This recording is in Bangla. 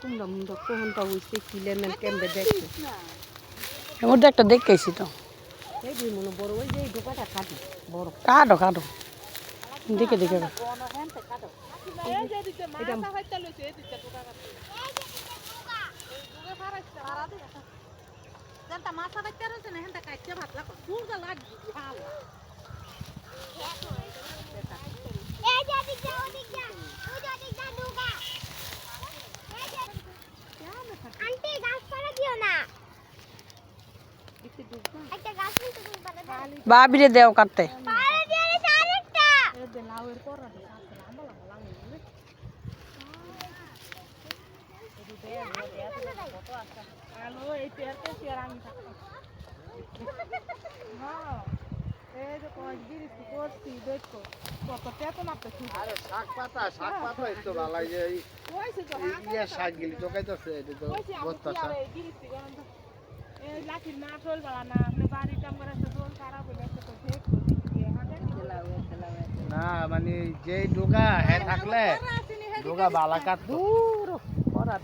তোমরা মুন্ডা কোন তা হইছে কি লেমেন কেমবে দেখছো এর মধ্যে একটা দেখেছি তো এই দুই মনে বড় ওই যে ঢোকাটা কাটি বড় কাটো কাটো দেখে দেখে এটা মাথা বাইতে রয়েছে না হেনটা কাটতে ভাত লাগো দূর গা লাগি ভালো এই যে দিক যা ওদিক যা ওই যে দিক যা দুগা আন্টি গাছ পাড়া দিও না একটা গাছ নিতে তুমি পারে বাবিরে দেও কাটতে পাড়া দিয়ে আছে আরেকটা এই যে লাউয়ের পড়া দিয়ে আছে লম্বা লম্বা লাউ এগুলো কত আছে হ্যালো এই পেয়ারতে শেয়ার আমি থাকতাম হ্যাঁ এই যে কয় বিরিতি করছি দেখো কত তেতো মাপতে শুরু আরে শাক পাতা একটু ভালো যে কইছে তো ইয়া শাক গিলি চোকাইতেছে এটা তো বস্তা শাক বিরিতি গরম এই লাঠির না টোল বালা না আপনি বাড়ি কাম করে তো দোল খারাপ হয়ে গেছে তো দেখো না মানে যেই ডোগা হ্যাঁ থাকলে ডোগা বালা কাটতো দূর পড়া